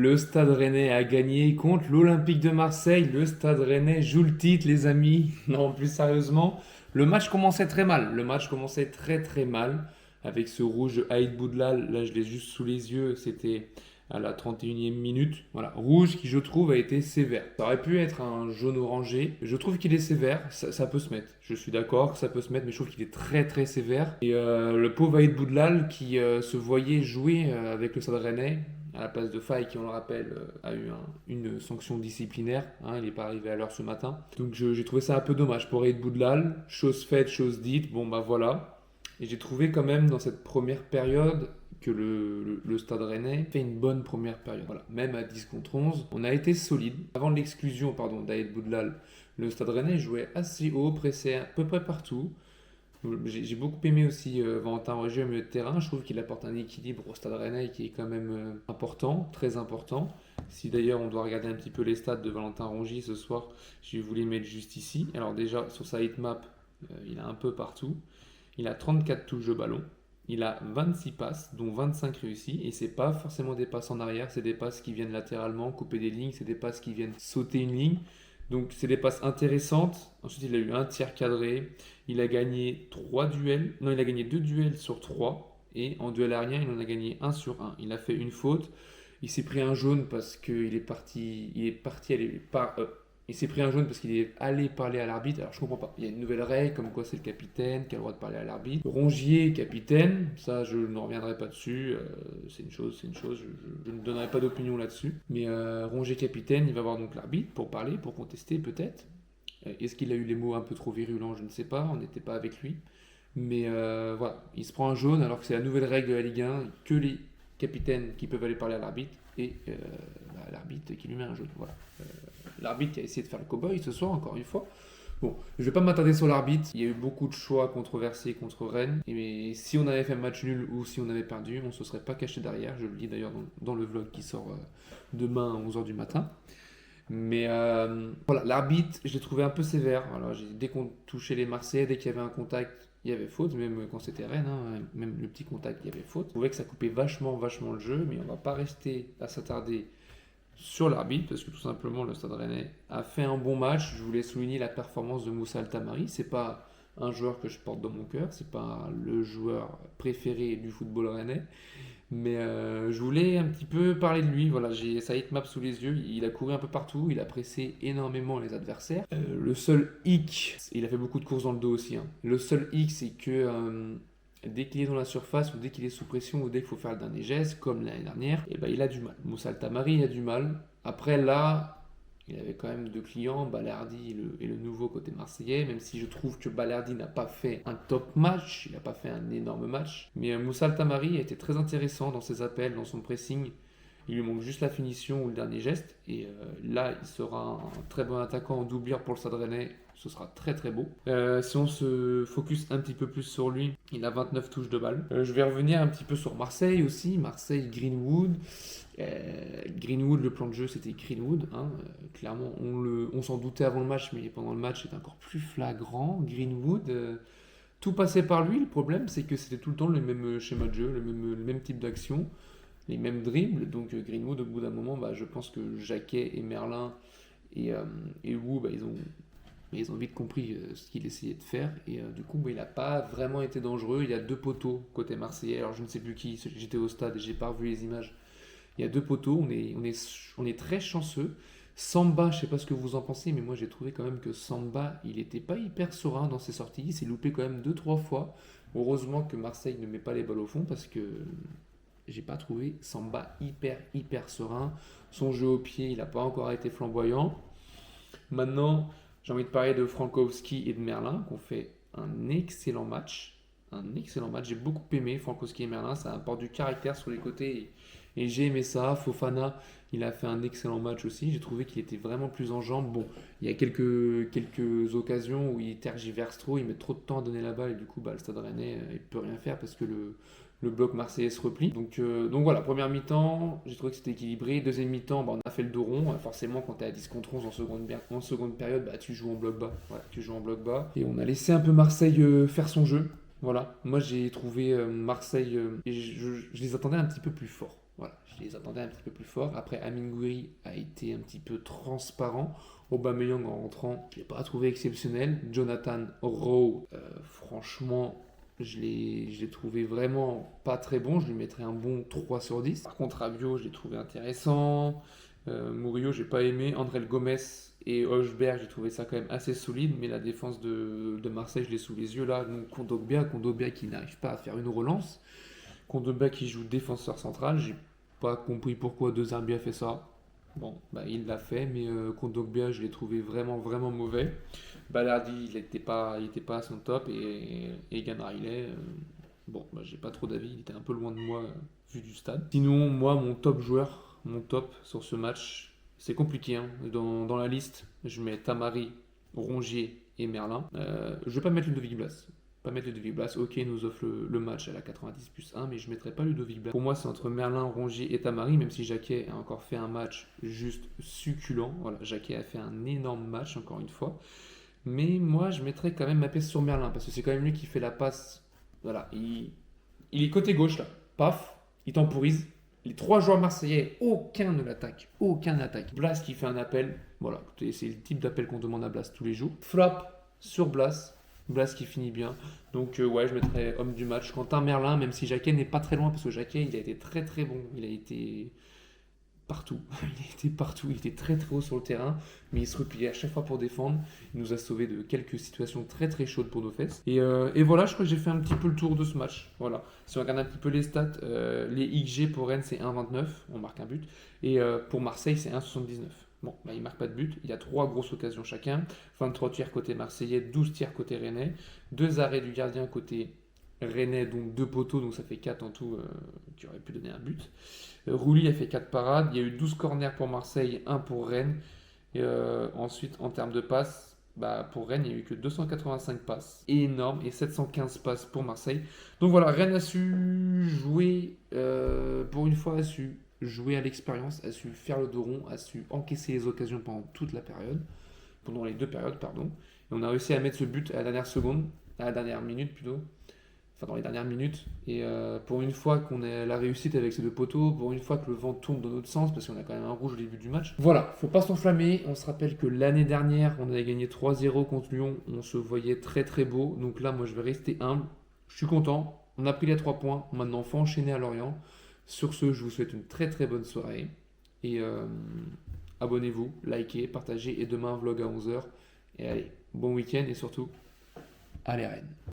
Le Stade Rennais a gagné contre l'Olympique de Marseille. Le Stade Rennais joue le titre, les amis. Non, plus sérieusement, le match commençait très mal. Le match commençait très très mal avec ce rouge de Aïd Boudlal. Là, je l'ai juste sous les yeux. C'était à la 31e minute. Voilà, rouge qui, je trouve, a été sévère. Ça aurait pu être un jaune orangé. Je trouve qu'il est sévère. Ça peut se mettre. Je suis d'accord que ça peut se mettre, mais je trouve qu'il est très très sévère. Et le pauvre Aïd Boudlal qui se voyait jouer avec le Stade Rennais à la place de Faye, qui on le rappelle a eu une sanction disciplinaire, hein, il n'est pas arrivé à l'heure ce matin. Donc j'ai trouvé ça un peu dommage pour Aïd Boudlal, chose faite, chose dite, bon bah voilà. Et j'ai trouvé quand même dans cette première période que le Stade Rennais fait une bonne première période. Voilà. Même à 10 contre 11, on a été solide. Avant l'exclusion d'Aïd Boudlal, le Stade Rennais jouait assez haut, pressait à peu près partout. J'ai beaucoup aimé aussi Valentin Rougier au milieu de terrain. Je trouve qu'il apporte un équilibre au Stade Rennais qui est quand même important, très important. Si d'ailleurs on doit regarder un petit peu les stats de Valentin Rongier ce soir, je voulais les mettre juste ici. Alors déjà sur sa hitmap, il a un peu partout. Il a 34 touches de ballon. Il a 26 passes, dont 25 réussies. Et c'est pas forcément des passes en arrière, c'est des passes qui viennent latéralement, couper des lignes, c'est des passes qui viennent sauter une ligne. Donc c'est des passes intéressantes. Ensuite, il a eu un tir cadré. Il a gagné 3 duels. Non, il a gagné 2 duels sur 3. Et en duel aérien, il en a gagné un sur un. Il a fait une faute. Il s'est pris un jaune parce qu'il est parti. Il est parti aller par. Il s'est pris un jaune parce qu'il est allé parler à l'arbitre. Alors je comprends pas. Il y a une nouvelle règle comme quoi c'est le capitaine qui a le droit de parler à l'arbitre. Rongier, capitaine, ça je ne reviendrai pas dessus. C'est une chose, c'est une chose. Je ne donnerai pas d'opinion là-dessus. Mais Rongier, capitaine, il va voir donc l'arbitre pour parler, pour contester peut-être. Est-ce qu'il a eu les mots un peu trop virulents? Je ne sais pas. On n'était pas avec lui. Mais voilà, il se prend un jaune alors que c'est la nouvelle règle de la Ligue 1, que les capitaines qui peuvent aller parler à l'arbitre et l'arbitre qui lui met un jaune. Voilà. L'arbitre qui a essayé de faire le cow-boy ce soir, encore une fois. Bon, je ne vais pas m'attarder sur l'arbitre. Il y a eu beaucoup de choix controversés contre Rennes. Et si on avait fait un match nul ou si on avait perdu, on ne se serait pas caché derrière. Je le dis d'ailleurs dans le vlog qui sort demain à 11h du matin. Mais voilà, l'arbitre, je l'ai trouvé un peu sévère. Alors, dès qu'on touchait les Marseillais, dès qu'il y avait un contact, il y avait faute. Même quand c'était Rennes, hein, même le petit contact, il y avait faute. Je trouvais que ça coupait vachement, vachement le jeu. Mais on ne va pas rester à s'attarder sur l'arbitre, parce que tout simplement le Stade Rennais a fait un bon match. Je voulais souligner la performance de Moussa Altamari. C'est pas un joueur que je porte dans mon cœur, c'est pas le joueur préféré du football rennais, mais je voulais un petit peu parler de lui. Voilà, j'ai sa hitmap sous les yeux. Il a couru un peu partout, il a pressé énormément les adversaires. Le seul hic, il a fait beaucoup de courses dans le dos aussi, hein. Le seul hic, c'est que dès qu'il est dans la surface ou dès qu'il est sous pression ou dès qu'il faut faire le dernier geste, comme l'année dernière, et ben il a du mal. Moussa Altamari il a du mal. Après là, il avait quand même deux clients, Balerdi et le nouveau côté marseillais, même si je trouve que Balerdi n'a pas fait un top match, il n'a pas fait un énorme match. Mais Moussa Altamari a été très intéressant dans ses appels, dans son pressing. Il lui manque juste la finition ou le dernier geste. Et là, il sera un très bon attaquant en doublure pour le Stade Rennais. Ce sera très très beau. Si on se focus un petit peu plus sur lui, il a 29 touches de balle. Je vais revenir un petit peu sur Marseille aussi. Marseille, Greenwood. Greenwood, le plan de jeu, c'était Greenwood, hein. Clairement, on s'en doutait avant le match, mais pendant le match, c'était encore plus flagrant. Greenwood, tout passait par lui. Le problème, c'est que c'était tout le temps le même schéma de jeu, le même type d'action, les mêmes dribbles. Donc Greenwood, au bout d'un moment, bah, je pense que Jacquet et Merlin et Wu, bah, ils ont vite compris ce qu'il essayait de faire. Et du coup, bah, il n'a pas vraiment été dangereux. Il y a deux poteaux côté marseillais. Alors, je ne sais plus qui, j'étais au stade et j'ai pas revu les images. Il y a deux poteaux, on est très chanceux. Samba, je ne sais pas ce que vous en pensez, mais moi j'ai trouvé quand même que Samba, il n'était pas hyper serein dans ses sorties. Il s'est loupé quand même deux trois fois. Heureusement que Marseille ne met pas les balles au fond parce que j'ai pas trouvé Samba hyper serein. Son jeu au pied, il n'a pas encore été flamboyant. Maintenant, j'ai envie de parler de Frankowski et de Merlin, qui ont fait un excellent match. Un excellent match. J'ai beaucoup aimé Frankowski et Merlin. Ça apporte du caractère sur les côtés. Et j'ai aimé ça. Fofana, il a fait un excellent match aussi. J'ai trouvé qu'il était vraiment plus en jambes. Bon, il y a quelques occasions où il tergiverse trop, il met trop de temps à donner la balle et du coup, bah, le Stade Rennais, il peut rien faire parce que le bloc marseillais se replie. Donc voilà, première mi-temps, j'ai trouvé que c'était équilibré. Deuxième mi-temps, bah, on a fait le dos rond. Forcément, quand tu es à 10 contre 11 en seconde période, bah, tu joues en bloc bas. Voilà, tu joues en bloc bas. Et on a laissé un peu Marseille faire son jeu. Voilà, moi j'ai trouvé Marseille, et je les attendais un petit peu plus forts. Voilà, je les attendais un petit peu plus forts. Après, Amine Gouiri a été un petit peu transparent. Aubameyang en rentrant, je ne l'ai pas trouvé exceptionnel. Jonathan Rowe, franchement, je l'ai trouvé vraiment pas très bon. Je lui mettrais un bon 3 sur 10. Par contre, Rabiot, je l'ai trouvé intéressant. Murillo, j'ai pas aimé. André Gomes et Hojberg, j'ai trouvé ça quand même assez solide. Mais la défense de Marseille, je l'ai sous les yeux là. Donc, Kondogbia qui n'arrive pas à faire une relance. Kondogbia qui joue défenseur central, j'ai pas compris pourquoi De Zerbi a fait ça. Bon, bah, il l'a fait, mais Kondogbia, je l'ai trouvé vraiment, vraiment mauvais. Balardi, il était pas à son top, et Egan Riley, bon, bah, j'ai pas trop d'avis, il était un peu loin de moi vu du stade. Sinon, moi, mon top joueur, mon top sur ce match, c'est compliqué, hein. Dans la liste, je mets Tamari, Rongier et Merlin. Je vais pas mettre Ludovic Blas. Pas mettre Ludovic Blas, ok, il nous offre le match à la 90 plus 1, mais je ne mettrai pas Ludovic Blas. Pour moi, c'est entre Merlin, Rongier et Tamari, même si Jacquet a encore fait un match juste succulent. Voilà, Jacquet a fait un énorme match, encore une fois. Mais moi, je mettrais quand même ma pièce sur Merlin, parce que c'est quand même lui qui fait la passe. Voilà, il est côté gauche, là. Paf, il temporise. Les trois joueurs marseillais, aucun ne l'attaque. Aucun n'attaque. Blas qui fait un appel. Voilà, écoutez, c'est le type d'appel qu'on demande à Blas tous les jours. Flop sur Blas. Blas qui finit bien. Donc ouais, je mettrais homme du match. Quentin Merlin, même si Jacquet n'est pas très loin, parce que Jacquet, il a été très très bon. Il a été partout. Il a été partout. Il était très très haut sur le terrain, mais il se repliait à chaque fois pour défendre. Il nous a sauvé de quelques situations très très chaudes pour nos fesses. Et voilà, je crois que j'ai fait un petit peu le tour de ce match. Voilà. Si on regarde un petit peu les stats, les XG pour Rennes c'est 1,29, on marque un but, et pour Marseille c'est 1,79. Bon, bah, il ne marque pas de but, il y a 3 grosses occasions chacun, 23 tirs côté marseillais, 12 tirs côté rennais, 2 arrêts du gardien côté rennais, donc 2 poteaux, donc ça fait 4 en tout qui auraient pu donner un but. Rouli a fait 4 parades, il y a eu 12 corners pour Marseille, 1 pour Rennes. Et ensuite, en termes de passes, bah, pour Rennes, il n'y a eu que 285 passes, énorme, et 715 passes pour Marseille. Donc voilà, Rennes a su jouer, pour une fois, a su jouer à l'expérience, a su faire le dos rond, a su encaisser les occasions pendant toute la période, pendant les 2 périodes, pardon. Et on a réussi à mettre ce but à la dernière seconde, à la dernière minute plutôt, enfin dans les dernières minutes. Et pour une fois qu'on a la réussite avec ces 2 poteaux, pour une fois que le vent tourne dans notre sens, parce qu'on a quand même un rouge au début du match. Voilà, faut pas s'enflammer. On se rappelle que l'année dernière, on avait gagné 3-0 contre Lyon. On se voyait très très beau. Donc là, moi, je vais rester humble. Je suis content. On a pris les 3 points. Maintenant, faut enchaîner à Lorient. Sur ce, je vous souhaite une très très bonne soirée. Et abonnez-vous, likez, partagez. Et demain, vlog à 11h. Et allez, bon week-end et surtout, allez Rennes.